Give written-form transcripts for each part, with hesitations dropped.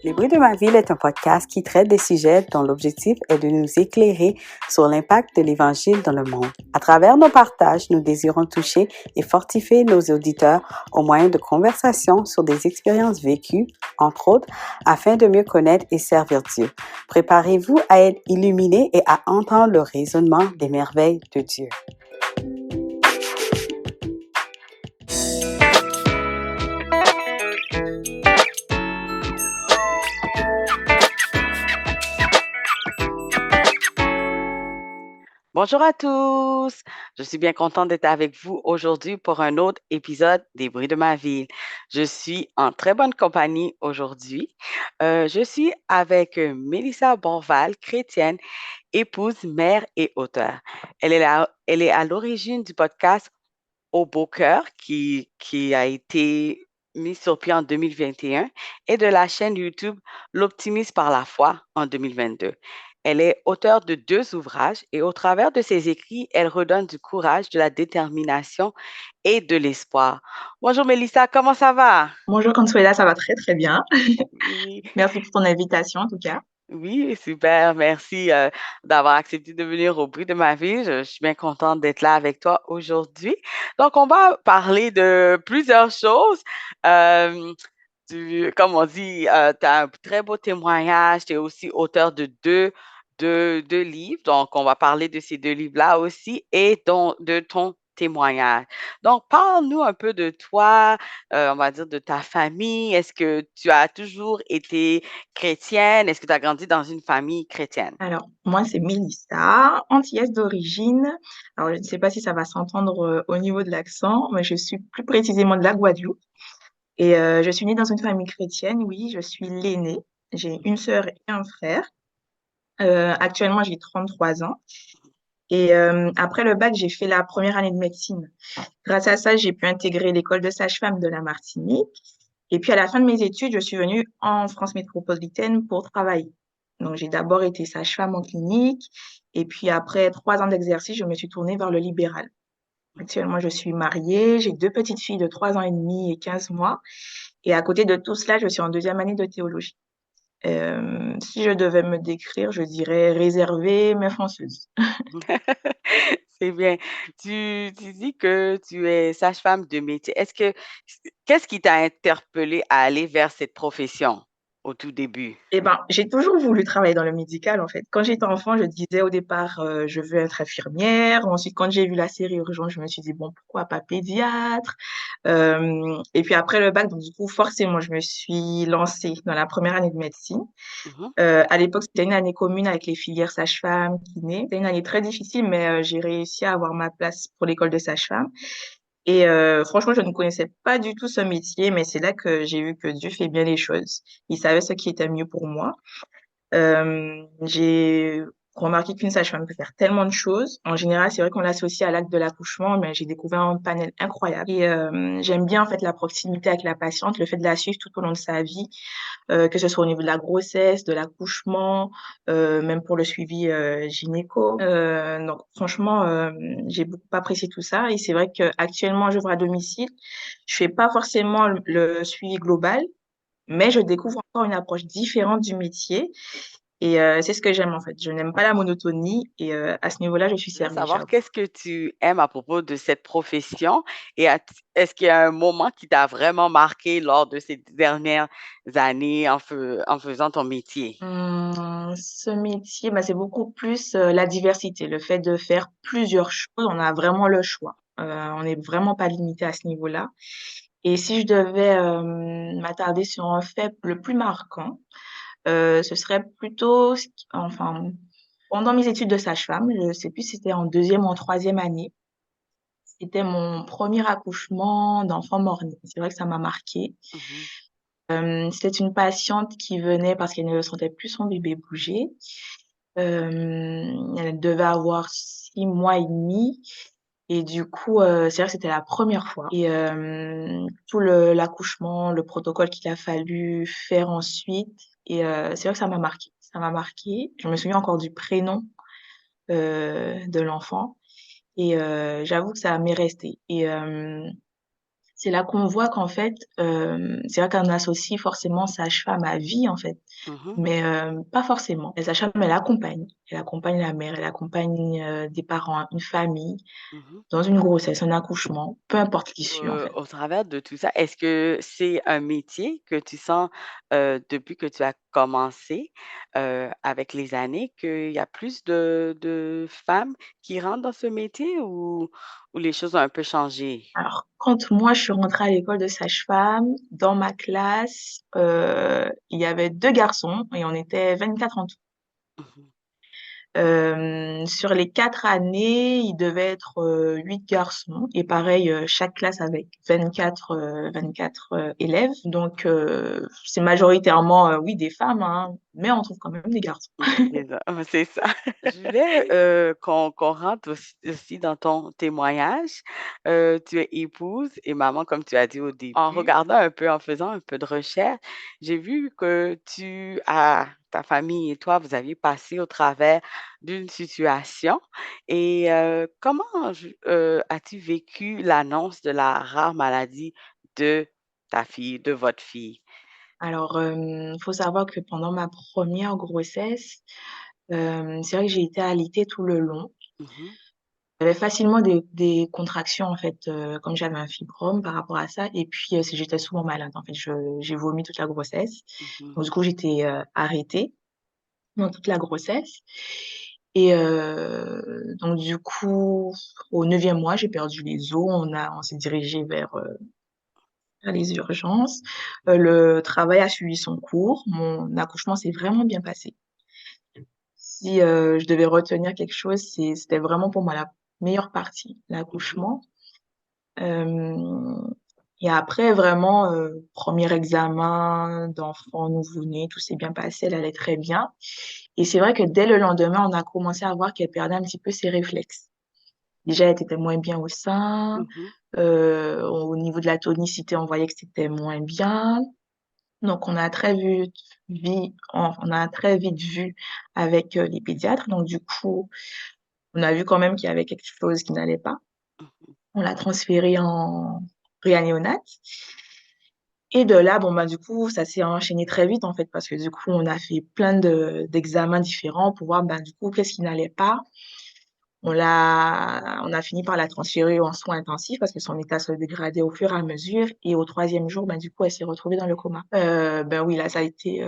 Les bruits de ma ville est un podcast qui traite des sujets dont l'objectif est de nous éclairer sur l'impact de l'Évangile dans le monde. À travers nos partages, nous désirons toucher et fortifier nos auditeurs au moyen de conversations sur des expériences vécues, entre autres, afin de mieux connaître et servir Dieu. Préparez-vous à être illuminés et à entendre le raisonnement des merveilles de Dieu. Bonjour à tous! Je suis bien contente d'être avec vous aujourd'hui pour un autre épisode des bruits de ma ville. Je suis en très bonne compagnie aujourd'hui. Je suis avec Mélissa Bonval, chrétienne, épouse, mère et auteure. Elle est à l'origine du podcast Au Beau Cœur qui a été mis sur pied en 2021 et de la chaîne YouTube L'Optimisme par la foi en 2022. Elle est auteure de 2 ouvrages et au travers de ses écrits, elle redonne du courage, de la détermination et de l'espoir. Bonjour Mélissa, comment ça va? Bonjour Consuela, ça va très très bien. Oui, Merci pour ton invitation en tout cas. oui, super. Merci d'avoir accepté de venir au bruit de ma vie. Je suis bien contente d'être là avec toi aujourd'hui. Donc, on va parler de plusieurs choses. Euh, Comme on dit, tu as un très beau témoignage. Tu es aussi auteur de deux livres. Donc, on va parler de ces 2 livres-là aussi et de ton témoignage. Donc, parle-nous un peu de toi, on va dire de ta famille. Est-ce que tu as toujours été chrétienne? Est-ce que tu as grandi dans une famille chrétienne? Alors, moi c'est Mélissa, antillaise d'origine. Alors, je ne sais pas si ça va s'entendre au niveau de l'accent, mais je suis plus précisément de la Guadeloupe. Et je suis née dans une famille chrétienne, oui, je suis l'aînée. J'ai une sœur et un frère. Actuellement, j'ai 33 ans. Et après le bac, j'ai fait la première année de médecine. Grâce à ça, j'ai pu intégrer l'école de sage-femme de la Martinique. Et puis, à la fin de mes études, je suis venue en France métropolitaine pour travailler. Donc, j'ai d'abord été sage-femme en clinique. Et puis, après 3 ans d'exercice, je me suis tournée vers le libéral. Actuellement, je suis mariée. J'ai 2 petites filles de 3 ans et demi et 15 mois. Et à côté de tout cela, je suis en deuxième année de théologie. Si je devais me décrire, je dirais réservée, mais fonceuse. C'est bien. Tu dis que tu es sage-femme de métier. Qu'est-ce qui t'a interpellée à aller vers cette profession au tout début? Eh ben, j'ai toujours voulu travailler dans le médical, en fait. Quand j'étais enfant, je disais au départ, je veux être infirmière. Ensuite, quand j'ai vu la série Urgence, je me suis dit, bon, pourquoi pas pédiatre? Et puis après le bac, donc du coup, forcément, je me suis lancée dans la première année de médecine. Mhm. À l'époque, c'était une année commune avec les filières sage-femme, kiné. C'était une année très difficile, mais j'ai réussi à avoir ma place pour l'école de sage-femme. Et franchement, je ne connaissais pas du tout ce métier, mais c'est là que j'ai vu que Dieu fait bien les choses. Il savait ce qui était mieux pour moi. J'ai remarqué qu'une sage-femme peut faire tellement de choses. En général, c'est vrai qu'on l'associe à l'acte de l'accouchement, mais j'ai découvert un panel incroyable. Et j'aime bien en fait la proximité avec la patiente, le fait de la suivre tout au long de sa vie, que ce soit au niveau de la grossesse, de l'accouchement, même pour le suivi gynéco. Donc franchement, j'ai beaucoup apprécié tout ça. Et c'est vrai qu'actuellement, j'œuvre à domicile. Je fais pas forcément le suivi global, mais je découvre encore une approche différente du métier. Et c'est ce que j'aime en fait. Je n'aime pas la monotonie et à ce niveau-là, je suis Je veux servie, savoir j'avoue. qu'est-ce que tu aimes à propos de cette profession et est-ce qu'il y a un moment qui t'a vraiment marqué lors de ces dernières années en faisant ton métier? Ce métier, bah, c'est beaucoup plus la diversité, le fait de faire plusieurs choses. On a vraiment le choix. On n'est vraiment pas limité à ce niveau-là. Et si je devais m'attarder sur un fait le plus marquant, ce serait plutôt, enfin, pendant mes études de sage-femme, je sais plus si c'était en deuxième ou en troisième année, c'était mon premier accouchement d'enfant mort-né. C'est vrai que ça m'a marquée. Mhm, C'était une patiente qui venait parce qu'elle ne sentait plus son bébé bouger. Elle devait avoir 6 mois et demi et du coup, c'est vrai que c'était la première fois et tout le l'accouchement, le protocole qu'il a fallu faire ensuite et c'est vrai que ça m'a marquée. Ça m'a marquée. Je me souviens encore du prénom, de l'enfant et j'avoue que ça m'est resté et c'est là qu'on voit qu'en fait, c'est vrai qu'on associe forcément sage-femme à vie, en fait, Mhm, mais pas forcément. La sage-femme, elle accompagne. Elle accompagne la mère, elle accompagne des parents, une famille, mhm. dans une grossesse, un accouchement, peu importe l'issue, en fait. Au travers de tout ça, est-ce que c'est un métier que tu sens depuis que tu as commencé avec les années qu'il y a plus de femmes qui rentrent dans ce métier ou les choses ont un peu changé? Alors, quand moi, je suis rentrée à l'école de sage-femme, dans ma classe, il y avait 2 garçons et on était 24 en tout. Mhm, Sur les 4 années, il devait être 8 garçons et pareil, chaque classe avec 24 élèves. Donc, c'est majoritairement, oui, des femmes, hein, mais on trouve quand même des garçons. c'est ça. C'est ça. Je voulais qu'on rentre aussi dans ton témoignage. Tu es épouse et maman, comme tu as dit au début. En regardant un peu, en faisant un peu de recherche, j'ai vu que ta famille et toi, vous aviez passé au travers d'une situation. Et as-tu vécu l'annonce de la rare maladie de ta fille, de votre fille? Alors, faut savoir que pendant ma première grossesse, c'est vrai que j'ai été allaitée tout le long. Mhm, J'avais facilement des contractions, en fait, comme j'avais un fibrome par rapport à ça et puis, j'étais souvent malade, en fait. J'ai vomi toute la grossesse. mhm, Donc du coup, j'étais, arrêtée dans toute la grossesse et donc du coup, au 9e mois, j'ai perdu les os. On s'est dirigé vers les urgences. Le travail a suivi son cours. Mon accouchement s'est vraiment bien passé. Si, je devais retenir quelque chose, c'était vraiment pour moi la meilleure partie, mhm, l'accouchement. Hem et après vraiment, 1er examen d'enfant nouveau-né, tout s'est bien passé, elle allait très bien et c'est vrai que dès le lendemain, on a commencé à voir qu'elle perdait un petit peu ses réflexes. Déjà, elle était moins bien au sein, mhm, au niveau de la tonicité, on voyait que c'était moins bien. Donc on a très vite vu avec, les pédiatres. Donc du coup, on a vu quand même qu'il y avait quelque chose qui n'allait pas. mhm. On l'a transférée en réanimat et de là, bon, bah, du coup, ça s'est enchaîné très vite, en fait, parce que du coup, on a fait plein d'examens différents pour voir, ben, du coup, qu'est-ce qui n'allait pas. On a fini par la transférer en soins intensifs parce que son état se dégradait au fur et à mesure et au 3e jour, ben, du coup, elle s'est retrouvée dans le coma. Ben, oui, là, ça a été,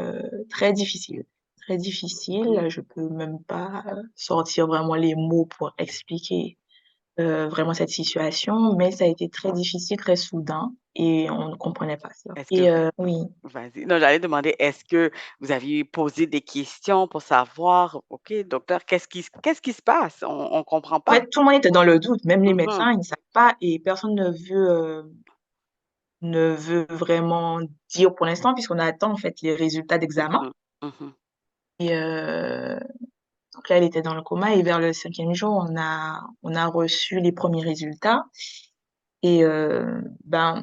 très difficile. Très difficile. Je peux même pas, sortir vraiment les mots pour expliquer vraiment cette situation, mais ça a été très difficile, très soudain et on ne comprenait pas ça Est-ce que et oui. Vas-y. Non, j'allais demander, est-ce que vous aviez posé des questions pour savoir, OK, docteur, qu'est-ce qui se passe? On comprend En pas. fait, tout le monde était dans le doute, même les Mhm, médecins, ils ne savent pas et personne ne veut vraiment dire pour l'instant puisqu'on attend en fait les résultats d'examen mhm, mhm, et donc là, elle était dans le coma et vers le 5e jour, on a reçu les premiers résultats et ben,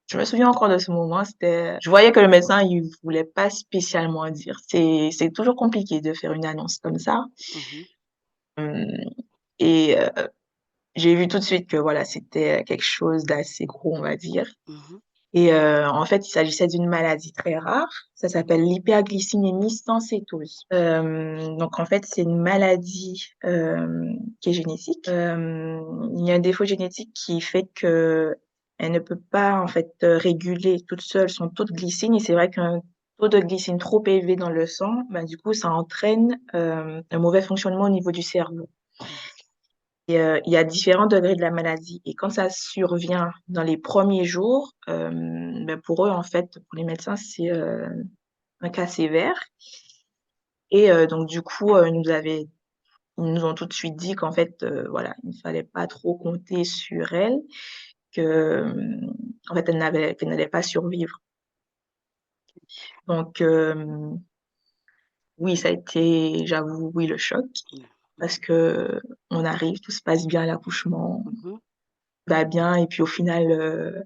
je me souviens encore de ce moment, je voyais que le médecin, il voulait pas spécialement dire. C'est toujours compliqué de faire une annonce comme ça. mhm, Hem et j'ai vu tout de suite que voilà, c'était quelque chose d'assez gros, on va dire mhm, et en fait, il s'agissait d'une maladie très rare. Ça s'appelle l'hyperglycémémie sans cétose. Donc en fait, c'est une maladie, qui est génétique. Il y a un défaut génétique qui fait qu'elle ne peut pas en fait, réguler toute seule son taux de glycine et c'est vrai qu'un taux de glycine trop élevé dans le sang, bah, du coup, ça entraîne, un mauvais fonctionnement au niveau du cerveau. mhm. Et il y a différents degrés de la maladie et quand ça survient dans les premiers jours, bah, pour eux, en fait, pour les médecins, c'est, un cas sévère et donc du coup, ils nous ont tout de suite dit qu'en fait, voilà, il ne fallait pas trop compter sur elle, que, en fait, qu'elle n'allait pas survivre. Donc oui, ça a été, j'avoue, oui, le choc parce qu'on arrive, tout se passe bien à l'accouchement, Mhm. tout va bien et puis au final,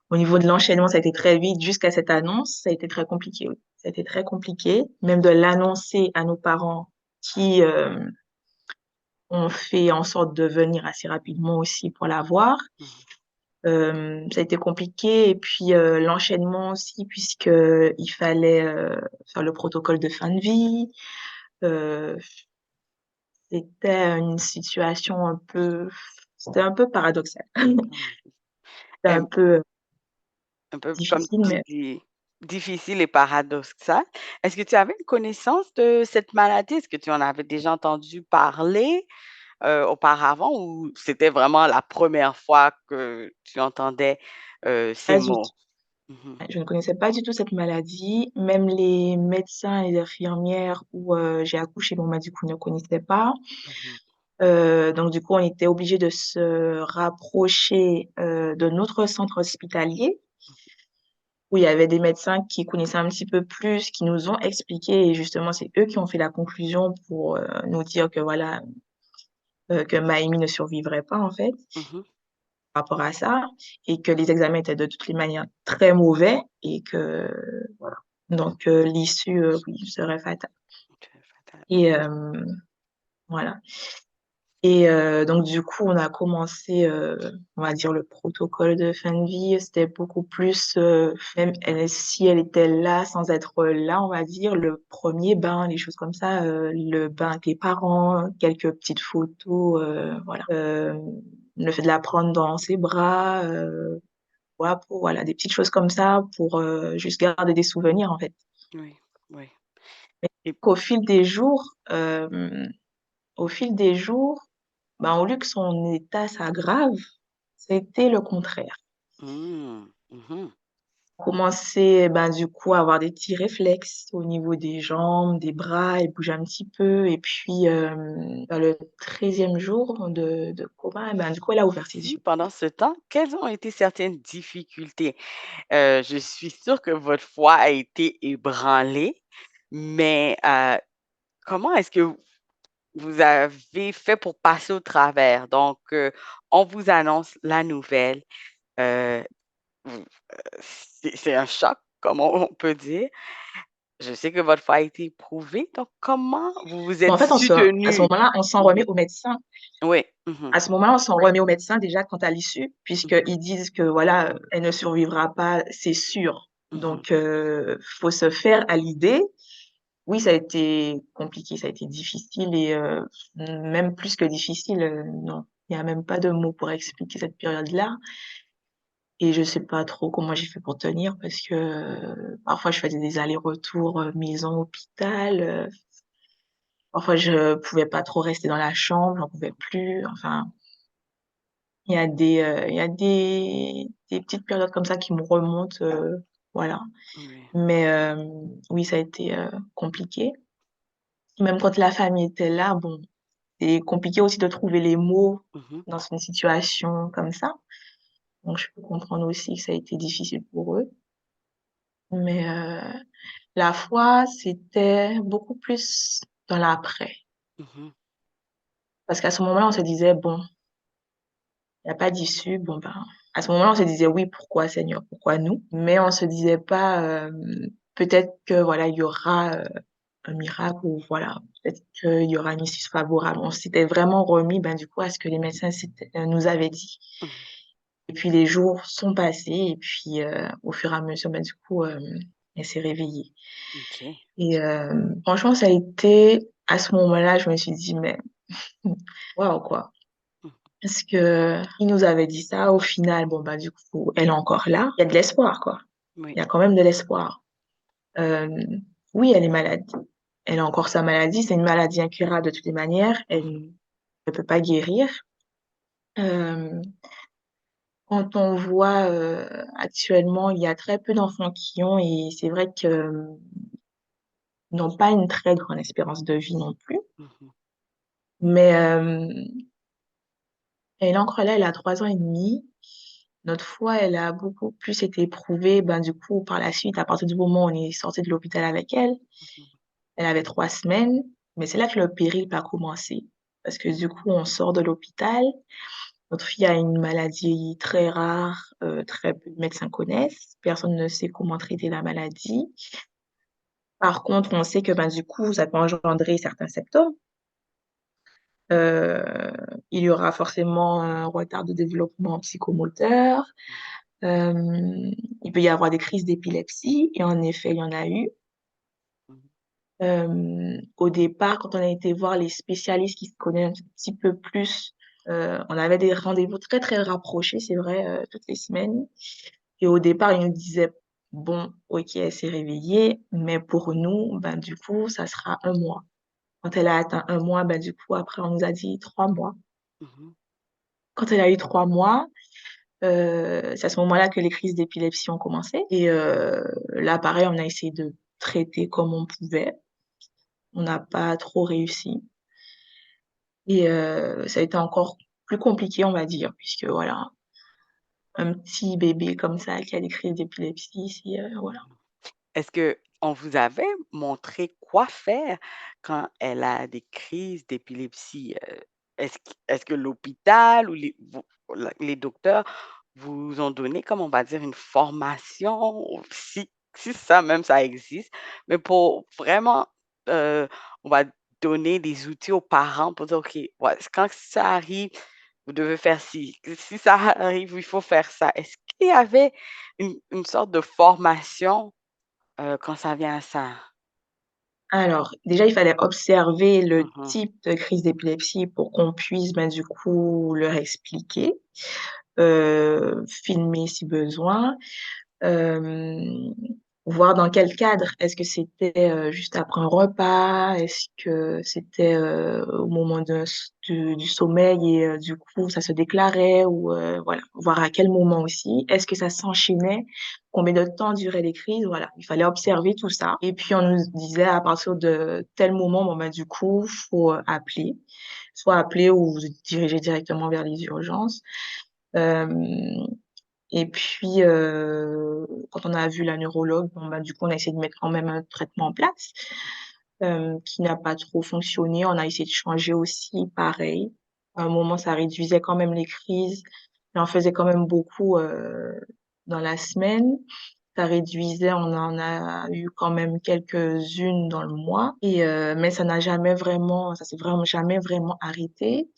au niveau de l'enchaînement, ça a été très vite jusqu'à cette annonce, ça a été très compliqué, oui. Ça a été très compliqué, même de l'annoncer à nos parents qui, ont fait en sorte de venir assez rapidement aussi pour la voir. Mhm. Ça a été compliqué et puis l'enchaînement aussi puisque il fallait faire le protocole de fin de vie. Euh, C'était une situation c'était un peu paradoxal. Oui. C'était un Un, peu un peu comme difficile, tu mais dis, difficile et paradoxal. Est-ce que tu avais une connaissance de cette maladie? Est-ce que tu en avais déjà entendu parler auparavant ou c'était vraiment la première fois que tu entendais ces pas du mots? tout. Mhm, Je ne connaissais pas du tout cette maladie. Même les médecins et les infirmières où j'ai accouché, bon, bah, du coup, ne connaissaient pas. mhm, Donc, du coup, on était obligé de se rapprocher de notre centre hospitalier où il y avait des médecins qui connaissaient un petit peu plus, qui nous ont expliqué, et justement, c'est eux qui ont fait la conclusion pour nous dire que voilà, que Maïmi ne survivrait pas, en fait, mhm. par rapport à ça, et que les examens étaient de toutes les manières très mauvais, et que, voilà. Donc, l'issue, oui, serait fatale. Ok, fatal. Et voilà. Et donc du coup, on a commencé, on va dire le protocole de fin de vie. C'était beaucoup plus, même si elle était là sans être là, on va dire, le premier bain, les choses comme ça, le bain avec les parents, quelques petites photos, voilà. Le fait de la prendre dans ses bras, voilà, voilà, des petites choses comme ça pour juste garder des souvenirs en fait. Oui, oui. Mais Et, au fil des jours, au fil des jours, ben, au lieu que son état s'aggrave, c'était le contraire. mhm. Commençait, ben, du coup, à avoir des petits réflexes au niveau des jambes, des bras, elle bougeait un petit peu. Et puis, ben, le 13e jour de coma, ben, du coup, elle a ouvert ses Si yeux. pendant ce temps, quelles ont été certaines difficultés? Je suis sûre que votre foi a été ébranlée, mais comment est-ce que vous avez fait pour passer au travers? Donc, on vous annonce la nouvelle. euh, vous- c'est un choc, comme on peut dire. Je sais que votre foi a été éprouvée. Donc, comment vous vous Bon, en êtes fait, à ce soutenu? moment-là, on s'en remet Mhm. au médecin. Oui. Mhm, À ce moment-là, on s'en remet au médecin déjà quant à l'issue, mhm, puisqu'ils disent que voilà, elle ne survivra pas, c'est sûr. mhm. Donc, faut se faire à l'idée. Oui, ça a été compliqué, ça a été difficile et même plus que difficile, non, il y a même pas de mots pour expliquer cette période-là et je sais pas trop comment j'ai fait pour tenir parce que, parfois je faisais des allers-retours, maison hôpital, parfois je pouvais pas trop rester dans la chambre, j'en pouvais plus, enfin, il y a des petites périodes comme ça qui me remontent, voilà. Oui. Mais oui, ça a été, compliqué. Même quand la famille était là, bon, c'est compliqué aussi de trouver les mots Mhm, dans une situation comme ça. Donc je peux comprendre aussi que ça a été difficile pour eux. Mais la foi, c'était beaucoup plus dans l'après. mhm, Parce qu'à ce moment-là, on se disait, bon, il n'y a pas d'issue. Bon, ben, à ce moment-là, on se disait, oui, pourquoi Seigneur, pourquoi nous? Mais on se disait pas, peut-être que voilà, il y aura un miracle ou voilà, peut-être qu'il y aura une issue favorable. On s'était vraiment remis, ben, du coup, à ce que les médecins nous avaient dit. mhm. Et puis les jours sont passés et puis au fur et à mesure, ben, du coup, elle s'est réveillée. OK. Et franchement, ça a été, à ce moment-là, je me suis dit, mais waouh, quoi. Mhm. Parce que il nous avait dit ça, au final, bon, bah, du coup, elle est encore là. Il y a de l'espoir, quoi. Oui. Il y a quand même de l'espoir. Euh, oui, elle est malade. Elle a encore sa maladie. C'est une maladie incurable de toutes les manières. Elle Mhm, ne peut pas guérir. Euh, Quand on voit actuellement, il y a très peu d'enfants qui ont, et c'est vrai que n'ont pas une très grande espérance de vie non plus. mhm, Mais elle est encore là, elle a 3 ans et demi. Notre foi, elle a beaucoup plus été éprouvée. Ben, du coup, par la suite, à partir du moment où on est sorti de l'hôpital avec elle, mhm, elle avait 3 semaines. Mais c'est là que le péril a commencé. Parce que du coup, on sort de l'hôpital. Notre fille a une maladie très rare, très peu de médecins connaissent. Personne ne sait comment traiter la maladie. Par contre, on sait que ben, du coup, ça peut engendrer certains symptômes. Euh, il y aura forcément un retard de développement psychomoteur. Euh, il peut y avoir des crises d'épilepsie, et en effet, il y en a eu. Mhm. Au départ, quand on a été voir les spécialistes qui se connaissent un petit peu plus, on avait des rendez-vous très, très rapprochés, c'est vrai, toutes les semaines. Et au départ, ils nous disaient, bon, ok, elle s'est réveillée, mais pour nous, ben, du coup, ça sera un mois. Quand elle a atteint un mois, ben, du coup, après, on nous a dit 3 mois. Mhm. Quand elle a eu 3 mois, c'est à ce moment-là que les crises d'épilepsie ont commencé. Et là, pareil, on a essayé de traiter comme on pouvait. On n'a pas trop réussi. Et ça a été encore plus compliqué, on va dire, puisque voilà, un petit bébé comme ça qui a des crises d'épilepsie, voilà. Est-ce que on vous avait montré quoi faire quand elle a des crises d'épilepsie? Est-ce que l'hôpital ou les docteurs vous ont donné, comme on va dire, une formation, ou si ça même ça existe, mais pour vraiment, euh, on va donner des outils aux parents pour dire, OK, ouais, quand ça arrive, vous devez faire ci. Si ça arrive, il faut faire ça. Est-ce qu'il y avait une sorte de formation quand ça vient à ça? Alors, déjà, il fallait observer le Mhm, type de crise d'épilepsie pour qu'on puisse, ben, du coup, leur expliquer, filmer si besoin. Euh, Voir dans quel cadre. Est-ce que c'était juste après un repas? Est-ce que c'était au moment du sommeil et du coup ça se déclarait ou voilà. Voir à quel moment aussi. Est-ce que ça s'enchaînait? Combien de temps duraient les crises? Voilà. Il fallait observer tout ça. Et puis on nous disait à partir de tel moment, bon ben du coup faut appeler, soit appeler ou vous diriger directement vers les urgences. Euh, et puis, quand on a vu la neurologue, bon, bah, du coup, on a essayé de mettre quand même un traitement en place qui n'a pas trop fonctionné. On a essayé de changer aussi, pareil. À un moment, ça réduisait quand même les crises. Mais on faisait quand même beaucoup dans la semaine. Ça réduisait, on en a eu quand même quelques-unes dans le mois. Et, mais ça s'est vraiment jamais vraiment arrêté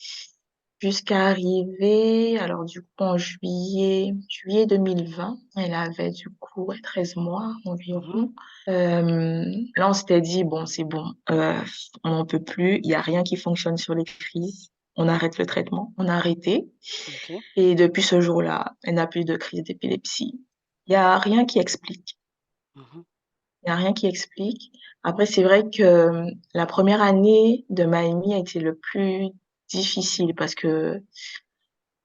jusqu'à arriver, alors du coup en juillet 2020, elle avait du coup ouais, 13 mois mhm, environ. Là on s'était dit, bon c'est bon, on n'en peut plus, il n'y a rien qui fonctionne sur les crises, on arrête le traitement, on a arrêté. OK. Et depuis ce jour-là, elle n'a plus de crise d'épilepsie. Il n'y a rien qui explique. Mhm, Il n'y a rien qui explique. Après, c'est vrai que la première année de Maïmi a été le plus difficile parce que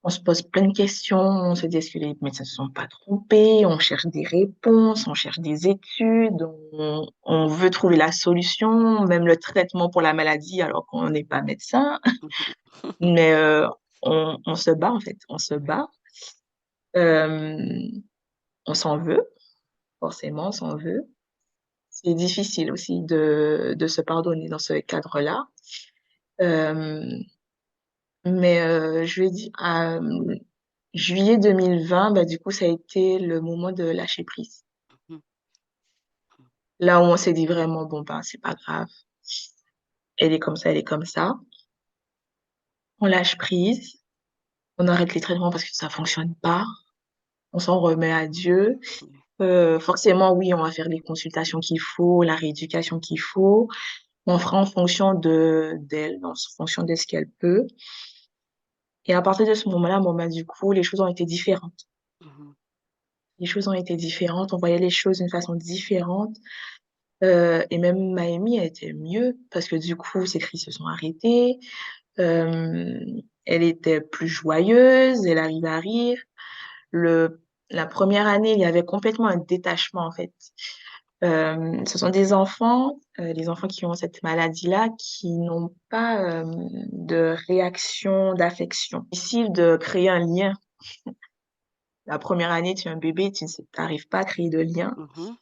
on se pose plein de questions, on se dit est-ce que les médecins ne se sont pas trompés, on cherche des réponses, on cherche des études, on veut trouver la solution, même le traitement pour la maladie alors qu'on n'est pas médecin. mhm, Mais on se bat en fait, on se bat. Euh, on s'en veut, forcément, on s'en veut. C'est difficile aussi de se pardonner dans ce cadre-là. Euh, mais je lui ai dit, juillet 2020, bah, du coup, ça a été le moment de lâcher prise. mhm, Là où on s'est dit vraiment, bon, ben, c'est pas grave. Elle est comme ça, elle est comme ça. On lâche prise. On arrête les traitements parce que ça fonctionne pas. On s'en remet à Dieu. mhm, Forcément, oui, on va faire les consultations qu'il faut, la rééducation qu'il faut. On fera en fonction d'elle, en fonction de ce qu'elle peut. Et à partir de ce moment-là, bon, ben, du coup, les choses ont été différentes. mhm, Les choses ont été différentes. On voyait les choses d'une façon différente. Et même Maëmi, elle était mieux parce que du coup, ses cris se sont arrêtés. Euh, Elle était plus joyeuse, elle arrivait à rire. Le, la première année, il y avait complètement un détachement en fait. Ce sont des enfants, les enfants qui ont cette maladie-là, qui n'ont pas de réaction d'affection. Difficile de créer un lien. La première année, tu es un bébé, tu n'arrives pas à créer de lien. mhm.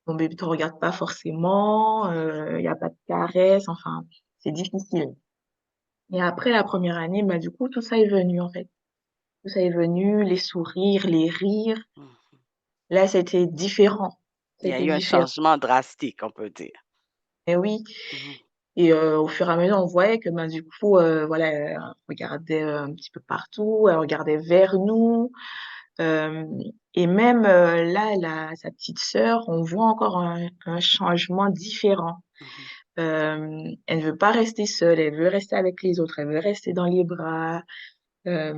Ton bébé te regarde pas forcément, il y a pas de caresse, enfin, c'est difficile. Et après la première année, bah, du coup, tout ça est venu, en fait. Tout ça est venu, les sourires, les rires. Mhm. Là, c'était différent. Il y a C'était eu un différent. changement drastique, on peut dire. Mais oui. Mhm, Et au fur et à mesure, on voyait que ben, du coup, voilà, elle regardait un petit peu partout, elle regardait vers nous. Euh, et même là, sa petite sœur, on voit encore un changement différent. Mhm, Elle ne veut pas rester seule, elle veut rester avec les autres, elle veut rester dans les bras. Euh,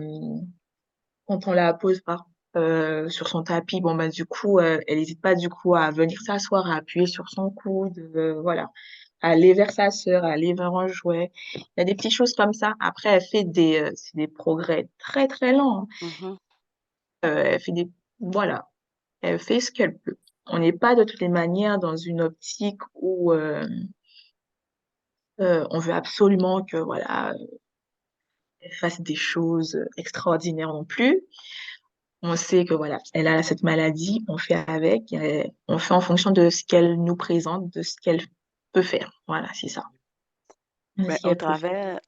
Quand on la pose sur son tapis, bon ben du coup, elle n'hésite pas du coup à venir s'asseoir, à appuyer sur son coude, voilà, à aller vers sa sœur, à aller vers un jouet. Il y a des petites choses comme ça. Après, elle fait c'est des progrès très très lents, hein. mhm. Elle fait voilà, elle fait ce qu'elle peut. On n'est pas de toutes les manières dans une optique où on veut absolument que voilà, elle fasse des choses extraordinaires non plus. On sait que voilà, elle a cette maladie, on fait avec, on fait en fonction de ce qu'elle nous présente, de ce qu'elle peut faire. Voilà, c'est ça. De Mais ce qu'elle peut faire.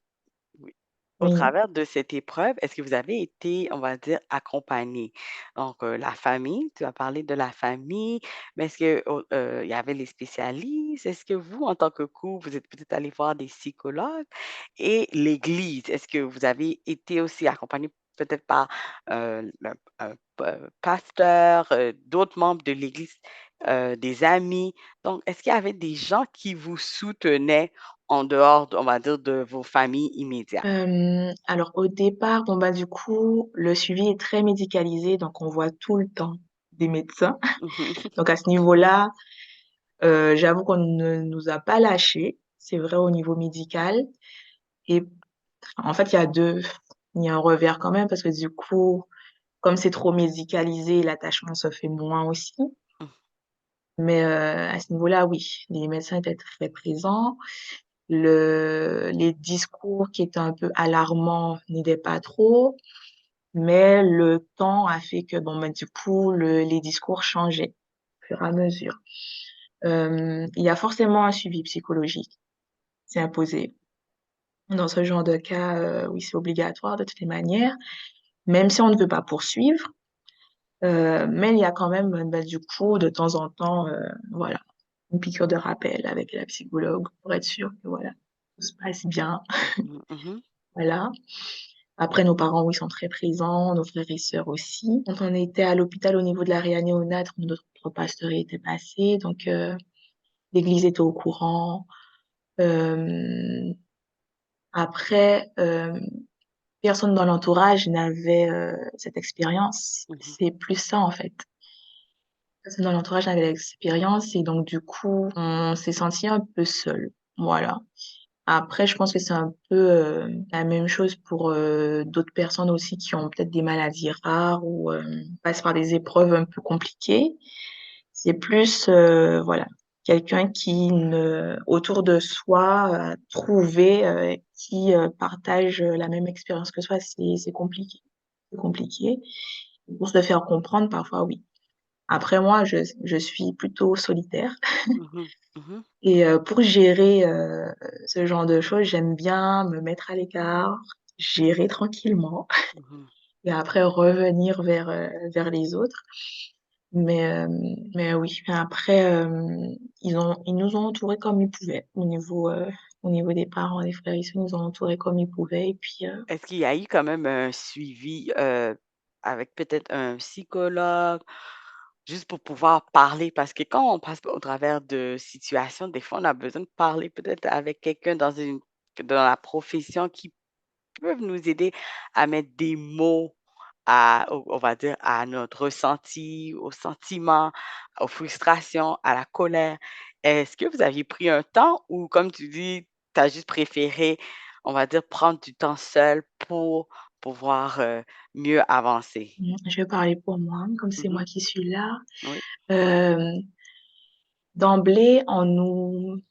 oui, au Oui. travers de cette épreuve, est-ce que vous avez été, on va dire, accompagné? Donc, la famille, tu as parlé de la famille, mais est-ce que, il y avait les spécialistes? Est-ce que vous, en tant que couple, vous êtes peut-être allé voir des psychologues? Et l'Église, est-ce que vous avez été aussi accompagné peut-être par un pasteur, d'autres membres de l'Église, des amis? Donc, est-ce qu'il y avait des gens qui vous soutenaient en dehors, on va dire, de vos familles immédiates? Alors au départ, bon bah du coup, le suivi est très médicalisé, donc on voit tout le temps des médecins. Mhm, Donc à ce niveau-là, j'avoue qu'on ne nous a pas lâchés. C'est vrai au niveau médical. Et en fait, il y a un revers quand même parce que du coup, comme c'est trop médicalisé, l'attachement se fait moins aussi. Mais à ce niveau-là, oui, les médecins étaient très présents. Les discours qui étaient un peu alarmants n'aidaient pas trop, mais le temps a fait que, bon, ben, du coup, les discours changeaient au fur et à mesure. Il y a forcément un suivi psychologique, c'est imposé. Dans ce genre de cas, oui, c'est obligatoire de toutes les manières, même si on ne veut pas poursuivre. Mais il y a quand même, ben, du coup, de temps en temps, voilà, une piqûre de rappel avec la psychologue pour être sûr que voilà, tout se passe bien. mhm, mhm, Voilà. Après, nos parents, oui, sont très présents, nos frères et sœurs aussi. Quand on était à l'hôpital au niveau de la réanimatoire, notre pasteur y était passé, donc l'église était au courant. Euh, Après, personne dans l'entourage n'avait cette expérience. mhm. C'est plus ça, en fait. Personne dans l'entourage n'avait l'expérience et donc, du coup, on s'est senti un peu seul. Voilà. Après, je pense que c'est un peu la même chose pour d'autres personnes aussi qui ont peut-être des maladies rares ou passent par des épreuves un peu compliquées. C'est plus, voilà, quelqu'un autour de soi, trouver qui partage la même expérience que soi, c'est compliqué. C'est compliqué. Pour se faire comprendre, parfois, oui. Après, moi, je suis plutôt solitaire. Mhm, mhm, Et pour gérer ce genre de choses, j'aime bien me mettre à l'écart, gérer tranquillement mhm, et après revenir vers les autres. Mais, euh, mais oui, après, ils nous ont entourés comme ils pouvaient au niveau des parents, des frères et sœurs, ils nous ont entourés comme ils pouvaient. Et puis, Est-ce qu'il y a eu quand même un suivi avec peut-être un psychologue, juste pour pouvoir parler? Parce que quand on passe au travers de situations, des fois, on a besoin de parler peut-être avec quelqu'un dans la profession qui peuvent nous aider à mettre des mots on va dire, à notre ressenti, aux sentiments, aux frustrations, à la colère. Est-ce que vous aviez pris un temps ou, comme tu dis, tu as juste préféré, on va dire, prendre du temps seul pour pouvoir mieux avancer? je vais parler pour moi, comme c'est moi Mhm. qui suis là. Oui. Euh, D'emblée, on nous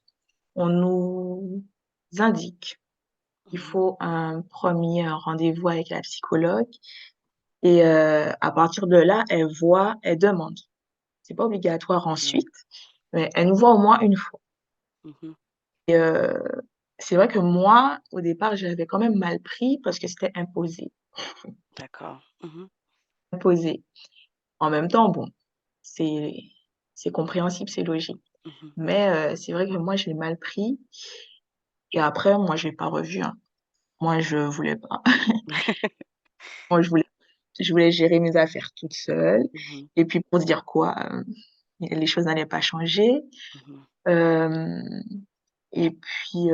indique qu'il Mhm. faut un premier rendez-vous avec la psychologue. Et à partir de là, elle demande. C'est pas obligatoire Mhm. ensuite, mais elle nous voit au moins une fois. Mhm. Et c'est vrai que moi, au départ, j'avais quand même mal pris parce que c'était imposé. D'accord. Mhm. Imposé. En même temps, bon, c'est c'est compréhensible, c'est logique. Mhm. Mais c'est vrai que moi, je l'ai mal pris. Et après, moi, je l'ai pas revu, hein. Moi, je voulais pas. Moi, je voulais gérer mes affaires toute seule. Mhm, Et puis, pour dire quoi, les choses n'allaient pas changer. mhm, Euh, et puis,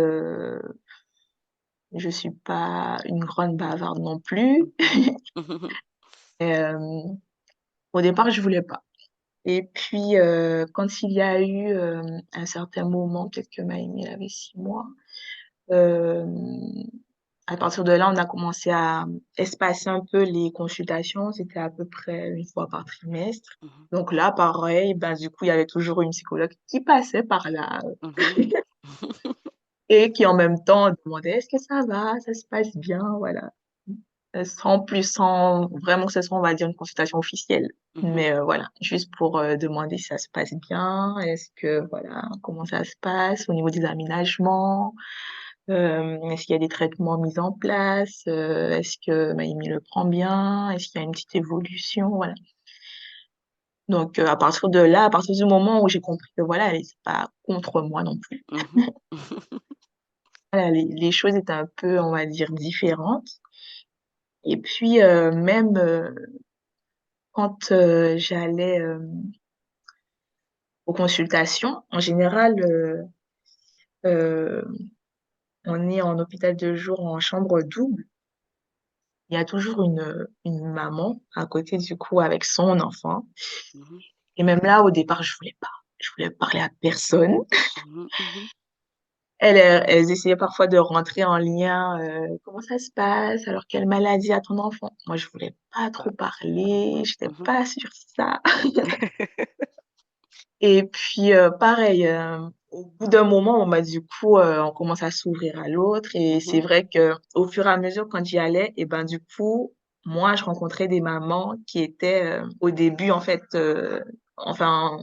je suis pas une grande bavarde non plus. mhm, mhm, Euh, Au départ, je voulais pas. Et puis, quand il y a eu un certain moment, peut-être que Maïmi elle avait 6 mois, euh, à partir de là, on a commencé à espacer un peu les consultations. C'était à peu près une fois par trimestre. mhm, Donc là, pareil, ben, du coup, il y avait toujours une psychologue qui passait par là mhm, et qui en même temps demandait est-ce que ça va, ça se passe bien, voilà. Sans vraiment que ce soit, on va dire, une consultation officielle. mhm, Mais voilà, juste pour demander si ça se passe bien, est-ce que, voilà, comment ça se passe au niveau des aménagements, est-ce qu'il y a des traitements mis en place, est-ce que Maïmi le prend bien, est-ce qu'il y a une petite évolution, voilà. Donc à partir de là, à partir du moment où j'ai compris que voilà, elle n'était pas contre moi non plus, mhm, voilà, les choses étaient un peu, on va dire, différentes. Et puis même quand j'allais aux consultations, en général, euh, on est en hôpital de jour en chambre double. Il y a toujours une maman à côté du coup avec son enfant. mhm, Et même là, au départ, je voulais pas. Je voulais parler à personne. mhm, mhm, Elles essayaient parfois de rentrer en lien. Comment ça se passe? Alors, quelle maladie a ton enfant? Moi, je voulais pas trop parler. J'étais mhm, pas sur ça. Et puis, pareil, au bout d'un moment, on m'a du coup, on commence à s'ouvrir à l'autre. Et c'est mhm, vrai que au fur et à mesure, quand j'y allais, et ben du coup, moi, je rencontrais des mamans qui étaient au début, en fait, enfin,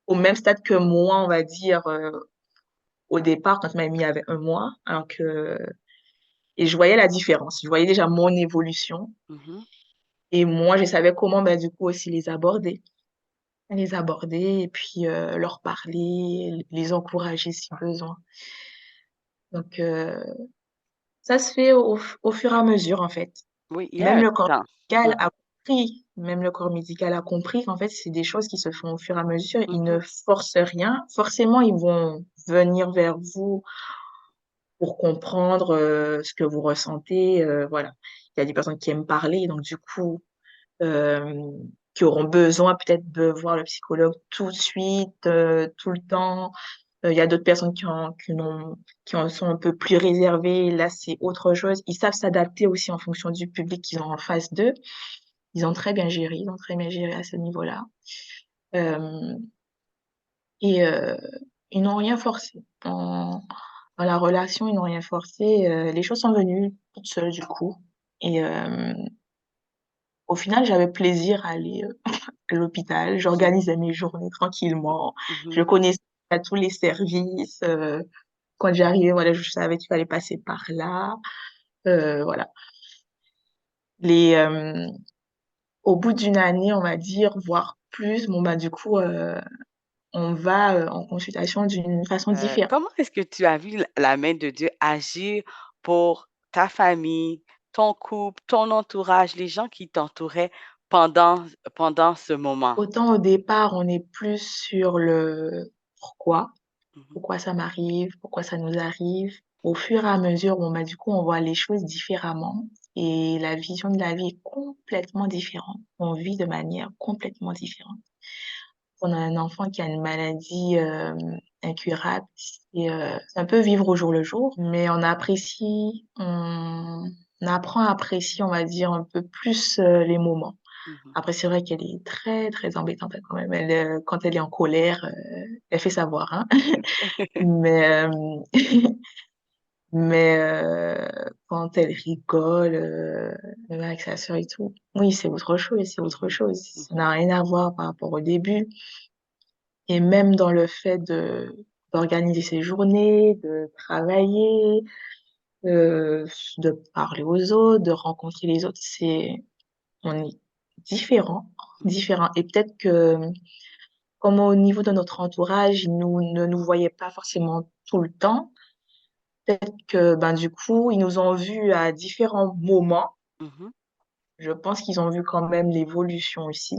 au même stade que moi, on va dire, au départ, quand ma mamie avait 1 mois. Et je voyais la différence. Je voyais déjà mon évolution. mhm. Et moi, je savais comment, ben, du coup, aussi les aborder. Les aborder et puis leur parler, les encourager si besoin. Donc, ça se fait au fur et à mesure, en fait. Oui, il y a Même un le corps temps. médical Mhm, a compris, même le corps médical a compris qu'en fait, c'est des choses qui se font au fur et à mesure. Ils ne mhm, forcent rien. Forcément, ils vont venir vers vous pour comprendre ce que vous ressentez. Voilà. Il y a des personnes qui aiment parler, donc du coup, euh, qui auront besoin peut-être de voir le psychologue tout de suite, tout le temps. Il y a d'autres personnes qui en sont un peu plus réservées. Là, c'est autre chose. Ils savent s'adapter aussi en fonction du public qu'ils ont en face d'eux. Ils ont très bien géré, ils ont très bien géré à ce niveau-là. Euh, et ils n'ont rien forcé. Dans la relation, ils n'ont rien forcé. Les choses sont venues toutes seules du coup. Et au final, j'avais plaisir à aller à l'hôpital. mhm, J'organisais mes journées tranquillement. Je mhm. connaissais tous les services. Quand j'arrivais, voilà, je savais qu'il fallait passer par là. Voilà. Les, au bout d'une année, on va dire, voire plus, bon, bah, du coup, on va en consultation d'une façon différente. Comment est-ce que tu as vu la main de Dieu agir pour ta famille, ton couple, ton entourage, les gens qui t'entouraient pendant ce moment? Autant au départ, on est plus sur le pourquoi, Mhm, pourquoi ça m'arrive, pourquoi ça nous arrive. Au fur et à mesure, bon, bah, du coup, on voit les choses différemment et la vision de la vie est complètement différente. On vit de manière complètement différente. On a un enfant qui a une maladie incurable, c'est un peu vivre au jour le jour, mais on apprend à apprécier, on va dire, un peu plus les moments. mhm. Après, c'est vrai qu'elle est très, très embêtante quand même. Quand elle est en colère, elle fait savoir, hein. Mais, mais quand elle rigole, même avec sa sœur et tout, oui, c'est autre chose, c'est autre Mhm, chose. Ça mhm, n'a rien à voir par rapport au début. Et même dans le fait d'organiser ses journées, de travailler, euh, de parler aux autres, de rencontrer les autres, on est différent, mhm, différent. Et peut-être que, comme au niveau de notre entourage, ils ne nous voyaient pas forcément tout le temps, Peut-être que, ben, du coup, ils nous ont vus à différents moments. Mhm. Je pense qu'ils ont vu quand même l'évolution aussi.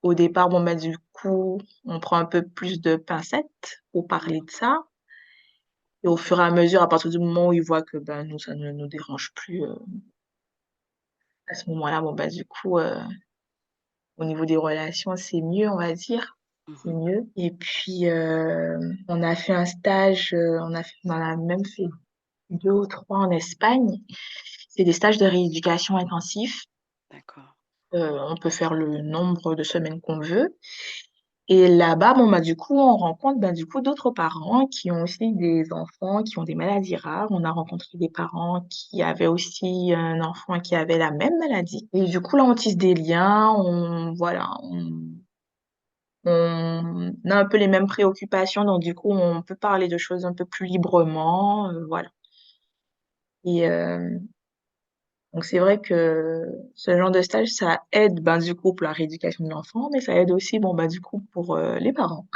Au départ, bon, ben, du coup, on prend un peu plus de pincettes pour parler de ça. Et au fur et à mesure, à partir du moment où ils voient que, ben, nous, ça ne nous dérange plus, à ce moment-là, bon, ben, du coup, au niveau des relations, c'est mieux, on va dire. C'est Mhm. mieux. Et puis, on a fait un stage, on en a même fait 2 ou 3 en Espagne. C'est des stages de rééducation intensif. D'accord. On peut faire le nombre de semaines qu'on veut. Et là-bas, bon, bah, du coup, on rencontre, ben, du coup, d'autres parents qui ont aussi des enfants qui ont des maladies rares. On a rencontré des parents qui avaient aussi un enfant qui avait la même maladie. Et du coup, là, on tisse des liens, voilà, on a un peu les mêmes préoccupations, donc du coup, on peut parler de choses un peu plus librement, voilà. Et donc c'est vrai que ce genre de stage, ça aide, ben, du coup, pour la rééducation de l'enfant, mais ça aide aussi, bon, bah, du coup, pour, les parents.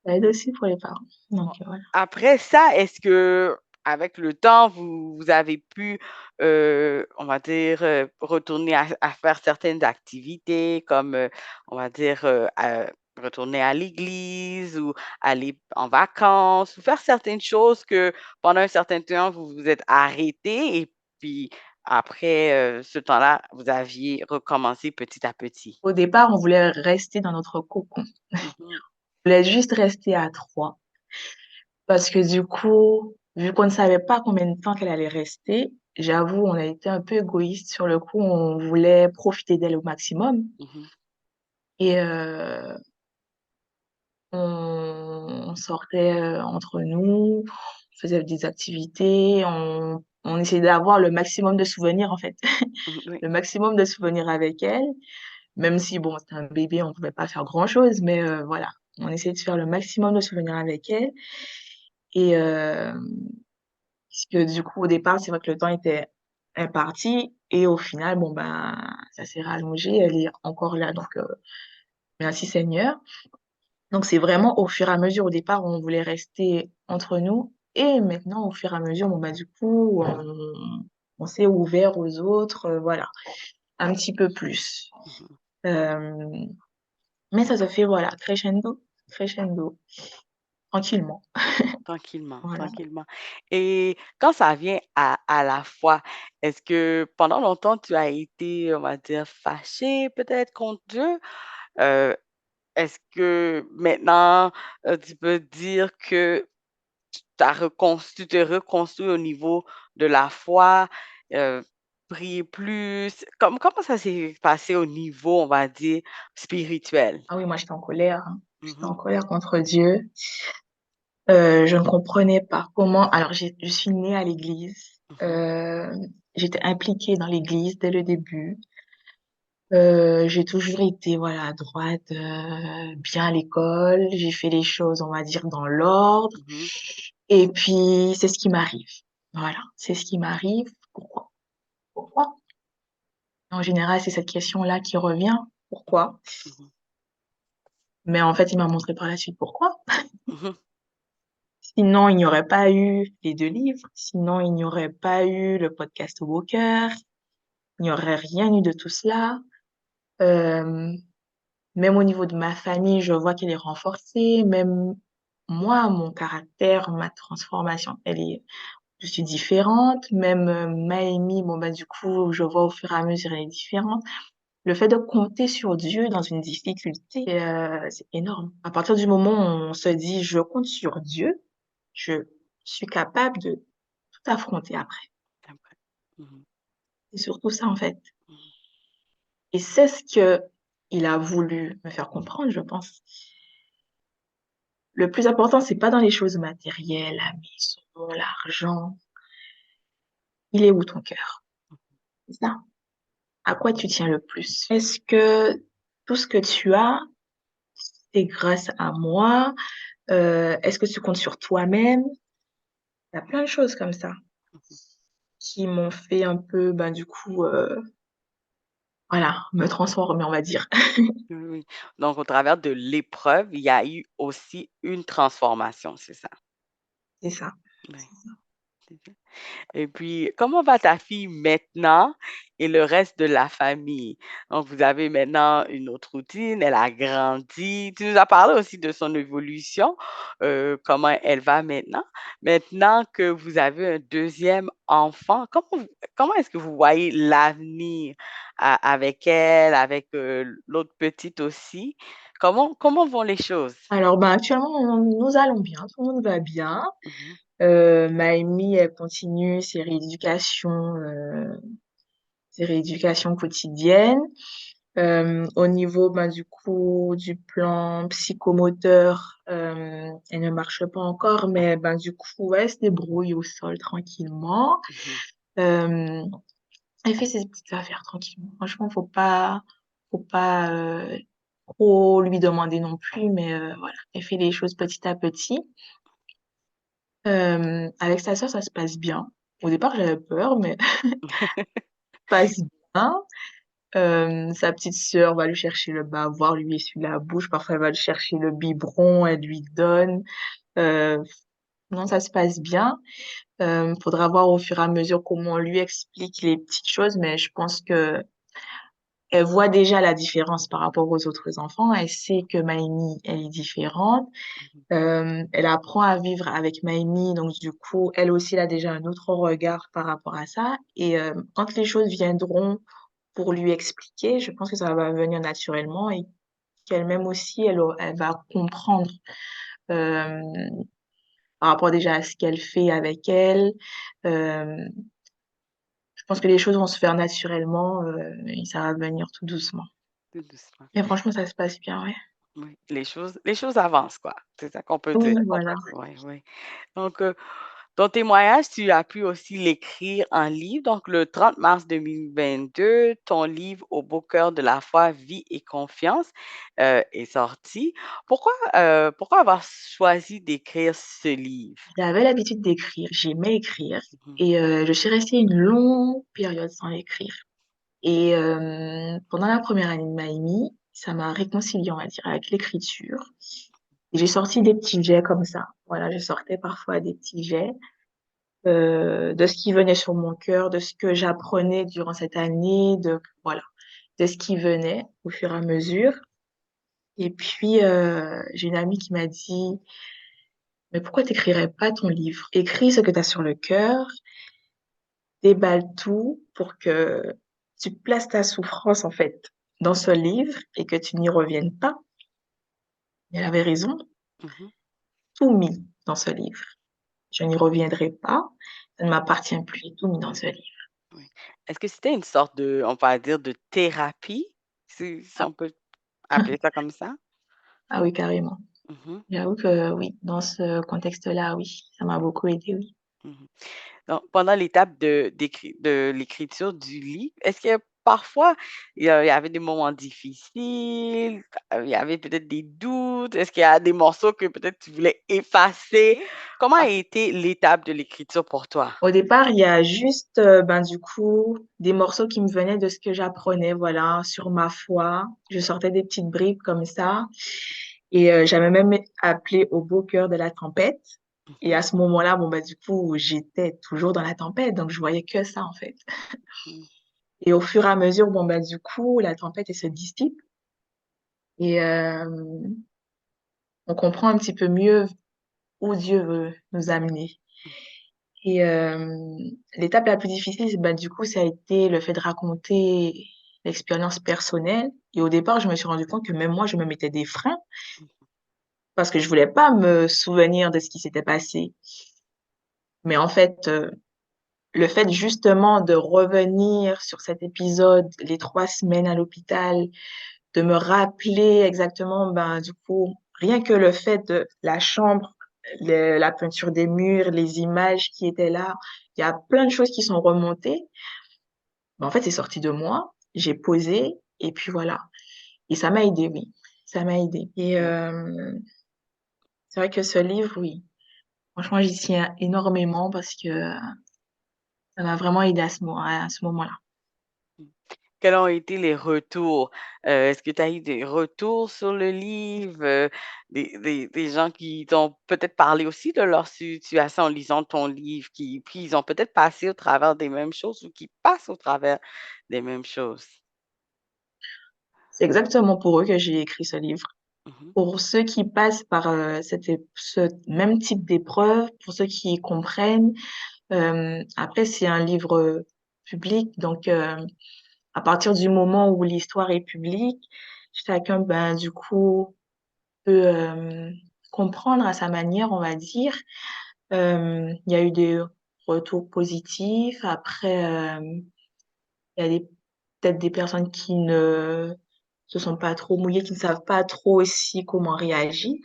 Ça aide aussi pour les parents. Bon. Donc voilà. Après ça, est-ce que avec le temps, vous avez pu, on va dire, retourner à faire certaines activités comme, on va dire, retourner à l'église ou aller en vacances ou faire certaines choses que pendant un certain temps, vous vous êtes arrêté et puis après, ce temps-là, vous aviez recommencé petit à petit? Au départ, on voulait rester dans notre cocon. Mhm, On voulait juste rester à 3 parce que du coup, vu qu'on ne savait pas combien de temps qu'elle allait rester, j'avoue, on a été un peu égoïste sur le coup, on voulait profiter d'elle au maximum mhm, et on sortait, entre nous, on faisait des activités, on essayait d'avoir le maximum de souvenirs, en fait, mhm, oui. le maximum de souvenirs avec elle. Même si bon, c'était un bébé, on pouvait pas faire grand-chose, mais voilà, on essayait de faire le maximum de souvenirs avec elle et puisque du coup, au départ, c'est vrai que le temps était imparti et au final, bon, ben, ça s'est rallongé, elle est encore là, donc merci Seigneur. Donc c'est vraiment au fur et à mesure, au départ, on voulait rester entre nous et maintenant, au fur et à mesure, bon, bah, du coup, on s'est ouvert aux autres, voilà, un petit peu plus. Mhm. Hem Mais ça se fait, voilà, crescendo, crescendo, tranquillement. Tranquillement, Voilà. tranquillement. Et quand ça vient à la foi, est-ce que pendant longtemps tu as été, on va dire, fâché peut-être contre Dieu? Heu, est-ce que maintenant, tu peux dire que tu t'es reconstruit au niveau de la foi, heu, prier plus? Comment ça s'est passé au niveau, on va dire, spirituel? Ah oui, moi, j'étais en colère, hein. J'étais Mmh en colère contre Dieu. Je ne comprenais pas comment alors je suis née à l'église, mh. j'étais impliquée dans l'église dès le début. J'ai toujours été, voilà, droite, bien à l'école. J'ai fait les choses, on va dire, dans l'ordre Mmh mh. et puis c'est ce qui m'arrive. Voilà, c'est ce qui m'arrive. Pourquoi? Pourquoi? En général, c'est cette question-là qui revient: «Pourquoi?» Mmh. Mais en fait, il m'a montré par la suite pourquoi. Mmh. Sinon, il n'y aurait pas eu les 2 livres, sinon il n'y aurait pas eu le podcast Au Beau Cœur, il n'y aurait rien eu de tout cela. Hem, Même au niveau de ma famille, je vois qu'elle est renforcée, même moi, mon caractère, ma transformation, je suis différente, même, Maëmi, bon, bah, du coup, je vois au fur et à mesure, elle est différente. Le fait de compter sur Dieu dans une difficulté, c'est énorme. À partir du moment où on se dit: «Je compte sur Dieu», je suis capable de tout affronter après. Après. Mmh. C'est surtout ça, en fait Mmh. et c'est ce qu'il a voulu me faire comprendre, je pense. Le plus important, c'est pas dans les choses matérielles, la maison, l'argent. Il est où ton cœur? C'est ça. À quoi tu tiens le plus? Est-ce que tout ce que tu as, c'est grâce à moi? Est-ce que tu comptes sur toi-même? Il y a plein de choses comme ça qui m'ont fait un peu, ben, du coup, voilà, me transformer, on va dire. Oui, oui. Donc au travers de l'épreuve, il y a eu aussi une transformation, c'est ça? c'est ça. Oui, c'est ça. Et puis, comment va ta fille maintenant et le reste de la famille? Donc, vous avez maintenant une autre routine, elle a grandi. Tu nous as parlé aussi de son évolution, comment elle va maintenant. Maintenant que vous avez un deuxième enfant, comment est-ce que vous voyez l'avenir avec elle, avec l'autre petite aussi? Comment vont les choses? Alors, ben, actuellement, nous allons bien, tout le monde va bien. Mhm, Maëmy, elle continue ses rééducations quotidiennes. Au niveau, ben, du coup, du plan psychomoteur, elle ne marche pas encore, mais ben, du coup, elle se débrouille au sol tranquillement. mhm, Euh, Elle fait ses petites affaires tranquillement. Franchement, faut pas trop lui demander non plus, mais voilà, elle fait les choses petit à petit. Avec sa sœur, ça se passe bien. Au départ, j'avais peur, mais ça se passe bien. Sa petite sœur va lui chercher le bavoir, lui essuie la bouche. Parfois, elle va lui chercher le biberon, elle lui donne. Euh, non, ça se passe bien. Faudra voir au fur et à mesure comment on lui explique les petites choses, mais je pense que elle voit déjà la différence par rapport aux autres enfants. Elle sait que Maïmi, elle est différente. mhm, Elle apprend à vivre avec Maïmi, donc du coup, elle aussi, elle a déjà un autre regard par rapport à ça. Et quand les choses viendront pour lui expliquer, je pense que ça va venir naturellement et qu'elle-même aussi, elle va comprendre euh, par rapport déjà à ce qu'elle fait avec elle. Euh, je pense que les choses vont se faire naturellement et ça va venir tout doucement. tout doucement. Et franchement, ça se passe bien, ouais. Oui, les choses avancent, quoi. C'est ça qu'on peut Oui, dire. voilà. Oui, oui. Donc, ton témoignage, tu as pu aussi l'écrire en livre. Donc, le 30 mars 2022, ton livre Au beau cœur de la foi, vie et confiance est sorti. Pourquoi avoir choisi d'écrire ce livre? J'avais l'habitude d'écrire, j'aimais écrire Mhm, et je suis restée une longue période sans écrire. Et pendant la première année de Maïmi, ça m'a réconciliée, on va dire, avec l'écriture. Et j'ai sorti des petits jets comme ça. Voilà, je sortais parfois des petits jets de ce qui venait sur mon cœur, de ce que j'apprenais durant cette année, voilà, de ce qui venait au fur et à mesure. Et puis, j'ai une amie qui m'a dit, mais pourquoi t'écrirais pas ton livre? Écris ce que tu as sur le cœur, déballe tout pour que tu places ta souffrance, en fait, dans ce livre et que tu n'y reviennes pas. Et elle avait raison, mhm, tout mis dans ce livre. Je n'y reviendrai pas, ça ne m'appartient plus, j'ai tout mis dans ce livre. oui. Est-ce que c'était une sorte de, on va dire, de thérapie, si Ah, on peut appeler ça comme ça? ah oui, carrément. Mhm, J'avoue que oui, dans ce contexte-là, oui, ça m'a beaucoup aidé, oui. mhm. Donc, pendant l'étape de l'écriture du livre, est-ce que parfois il y avait des moments difficiles, il y avait peut-être des doutes, est-ce qu'il y a des morceaux que peut-être tu voulais effacer? Comment a Ah, été l'étape de l'écriture pour toi? au départ, il y a juste, ben, du coup, des morceaux qui me venaient de ce que j'apprenais, voilà, sur ma foi. Je sortais des petites bribes comme ça. Et j'avais même appelé au beau cœur de la tempête. Et Mhm, à ce moment-là, bon, bah, du coup, j'étais toujours dans la tempête, donc je voyais que ça, en fait. mhm, Et au fur et à mesure, bon, bah, du coup, la tempête, elle se dissipe et on comprend un petit peu mieux où Dieu veut nous amener. Et l'étape la plus difficile, bah, du coup, ça a été le fait de raconter l'expérience personnelle. Et au départ, je me suis rendu compte que même moi, je me mettais des freins parce que je voulais pas me souvenir de ce qui s'était passé. Mais en fait, le fait justement de revenir sur cet épisode, les 3 semaines à l'hôpital, de me rappeler exactement, ben, du coup, rien que le fait de la chambre, la peinture des murs, les images qui étaient là, il y a plein de choses qui sont remontées. Ben, en fait, c'est sorti de moi, j'ai posé, et puis voilà. Et ça m'a aidé, oui. Ça m'a aidé. Et mhm, c'est vrai que ce livre, oui, franchement, j'y tiens énormément parce que ça m'a vraiment aidé à ce moment-là. mhm. quels ont été les retours? Est-ce que tu as eu des retours sur le livre? Des gens qui t'ont peut-être parlé aussi de leur situation en lisant ton livre, puis ils ont peut-être passé au travers des mêmes choses ou qui passent au travers des mêmes choses? C'est exactement pour eux que j'ai écrit ce livre. Mhm, Pour ceux qui passent par ce même type d'épreuve, pour ceux qui comprennent. Après, c'est un livre public, donc à partir du moment où l'histoire est publique, chacun, ben, du coup, peut comprendre à sa manière, on va dire. Il y a eu des retours positifs. Après, il y a peut-être des personnes qui ne se sont pas trop mouillées, qui ne savent pas trop aussi comment réagir,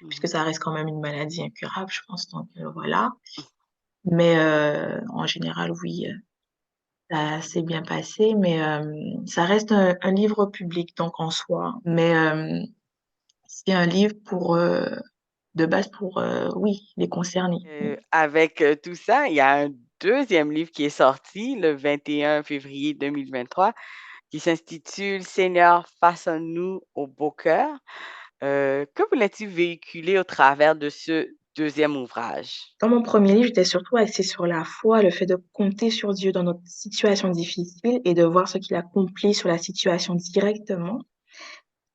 puisque mhm. ça reste quand même une maladie incurable, je pense. Donc voilà. Mais en général, oui, ça s'est bien passé. Mais ça reste un livre public, donc en soi. Mais c'est un livre de base pour, oui, les concernés. Avec tout ça, il y a un deuxième livre qui est sorti le 21 février 2023 qui s'intitule Seigneur, façonne-nous au beau cœur. Que voulais-tu véhiculer au travers de ce deuxième ouvrage? Dans mon premier livre, j'étais surtout axée sur la foi, le fait de compter sur Dieu dans notre situation difficile et de voir ce qu'il accomplit sur la situation directement.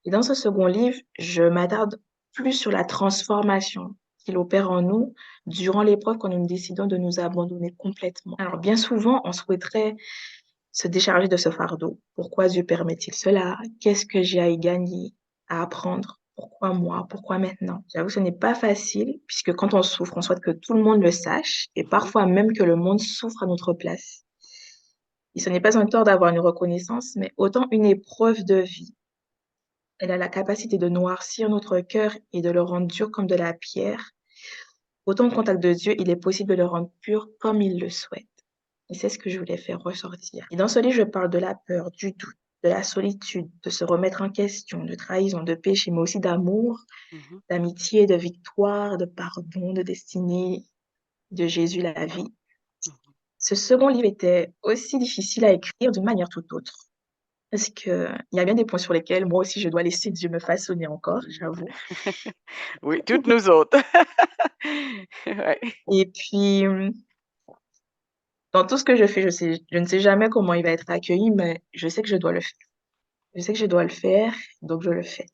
Et dans ce second livre, je m'attarde plus sur la transformation qu'il opère en nous durant l'épreuve quand nous décidons de nous abandonner complètement. Alors, bien souvent, on souhaiterait se décharger de ce fardeau. Pourquoi Dieu permet-il cela? Qu'est-ce que j'ai à y gagner, à apprendre? Pourquoi moi? Pourquoi maintenant? J'avoue, ce n'est pas facile, puisque quand on souffre, on souhaite que tout le monde le sache, et Mhm, parfois même que le monde souffre à notre place. Et ce n'est pas un tort d'avoir une reconnaissance, mais autant une épreuve de vie. Elle a la capacité de noircir notre cœur et de le rendre dur comme de la pierre. Autant au contact de Dieu, il est possible de le rendre pur comme il le souhaite. Et c'est ce que je voulais faire ressortir. Et dans ce livre, je parle de la peur, du doute, de la solitude, de se remettre en question, de trahison, de péché, mais aussi d'amour, mhm, d'amitié, de victoire, de pardon, de destinée, de Jésus, la vie. mhm. Ce second livre était aussi difficile à écrire d'une manière tout autre. Parce que il y a bien des points sur lesquels moi aussi je dois laisser Dieu me façonner encore, j'avoue. Oui, toutes nous autres. Ouais. Et puis, dans tout ce que je fais, je ne sais jamais comment il va être accueilli, mais je sais que je dois le faire. Je sais que je dois le faire, donc je le fais.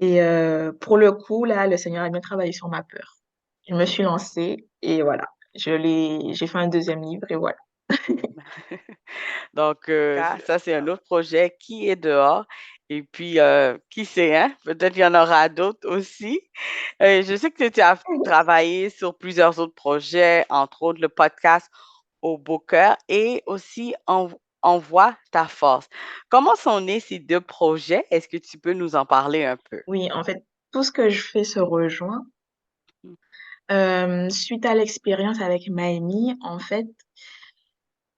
Et pour le coup, là, le Seigneur a bien travaillé sur ma peur. Je me suis lancée et voilà, j'ai fait un deuxième livre et voilà. Donc, ça, c'est un autre projet qui est dehors. Et puis, qui sait, hein? Peut-être qu'il y en aura d'autres aussi. Je sais que tu as travaillé sur plusieurs autres projets, entre autres le podcast Au Beau Cœur et aussi Envoie ta force. Comment sont nés ces deux projets? Est-ce que tu peux nous en parler un peu? Oui, en fait, tout ce que je fais se rejoint. Suite à l'expérience avec Maëmy, en fait,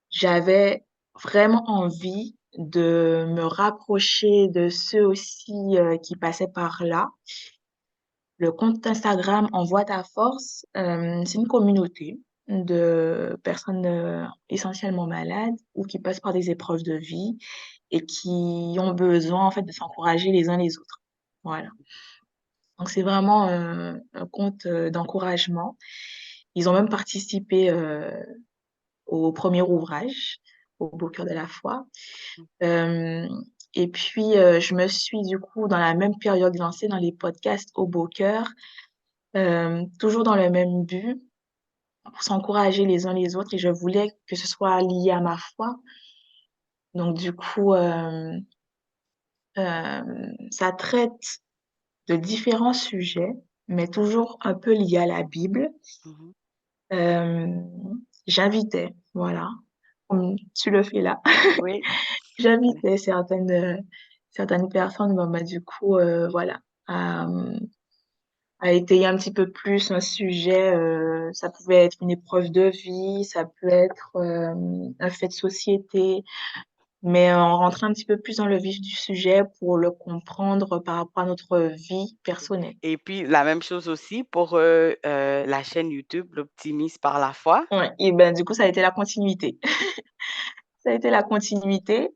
j'avais vraiment envie de me rapprocher de ceux aussi, qui passaient par là. Le compte Instagram Envoie ta force, c'est une communauté de personnes, essentiellement malades ou qui passent par des épreuves de vie et qui ont besoin, en fait, de s'encourager les uns les autres. Voilà. Donc c'est vraiment, un compte, d'encouragement. Ils ont même participé, au premier ouvrage, Au beau cœur de la foi. Hem et puis, je me suis du coup, dans la même période, lancée dans les podcasts Au beau cœur, toujours dans le même but, pour s'encourager les uns les autres et je voulais que ce soit lié à ma foi. Donc du coup, ça traite de différents sujets, mais toujours un peu liés à la Bible. Mhm. J'invitais, voilà, comme tu le fais là, Oui. j'invitais certaines personnes, bah, du coup, voilà, à, à étayer un petit peu plus un sujet, ça pouvait être une épreuve de vie, ça peut être, un fait de société, mais on rentrait un petit peu plus dans le vif du sujet pour le comprendre par rapport à notre vie personnelle. Et puis, la même chose aussi pour la chaîne YouTube, l'Optimise par la foi. Ouais et ben, du coup, ça a été la continuité. Ça a été la continuité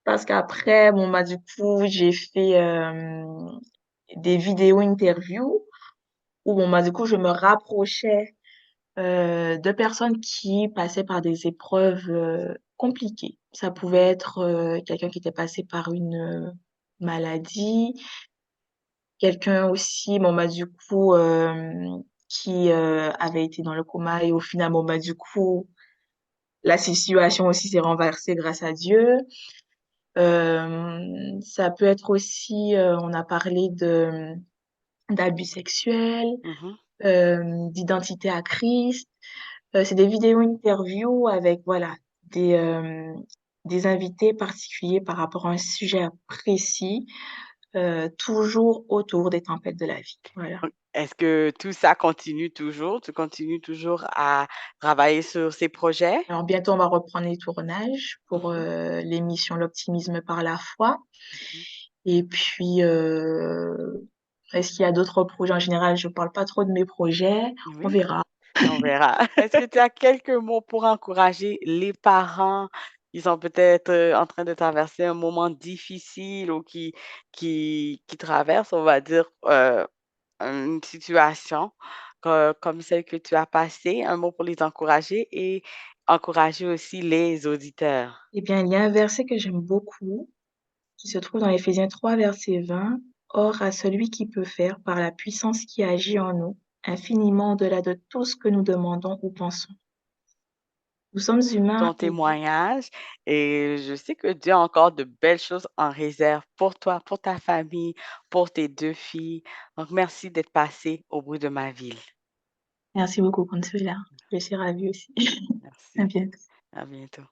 parce qu'après, bon, bah, du coup, j'ai fait des vidéos interviews où, bon, bah, du coup, je me rapprochais de personnes qui passaient par des épreuves compliquées. Ça pouvait Mhm, être quelqu'un qui était passé par une maladie, quelqu'un aussi, bon, bah, du coup, qui avait été dans le coma et au final, bon, bah, du coup, la situation aussi s'est renversée grâce à Dieu. Ça peut être aussi, on a parlé de d'abus sexuels, mhm. d'identité à Christ. C'est des vidéos interviews avec, voilà, des invités particuliers par rapport à un sujet précis, toujours autour des tempêtes de la vie. Voilà. Donc, est-ce que tout ça continue toujours? Tu continues toujours à travailler sur ces projets? Alors bientôt, on va reprendre les tournages pour Mhm, l'émission L'optimisme par la foi. mhm. Et puis, est-ce qu'il y a d'autres projets? En général, je parle pas trop de mes projets. On Oui. verra. On verra. Est-ce que tu as quelques mots pour encourager les parents qui sont peut-être en train de traverser un moment difficile ou qui traversent, on va dire, une situation comme celle que tu as passée, un mot pour les encourager et encourager aussi les auditeurs. Eh bien, il y a un verset que j'aime beaucoup qui se trouve dans Éphésiens 3, verset 20. Or, à celui qui peut faire, par la puissance qui agit en nous, infiniment au-delà de tout ce que nous demandons ou pensons. Nous sommes humains Ton et Dieu. témoignage et je sais que Dieu a encore de belles choses en réserve pour toi, pour ta famille, pour tes 2 filles. Donc merci d'être passé au bruit de ma ville. Merci beaucoup, Consuela. Je suis ravie aussi. À Merci. bientôt. À bientôt.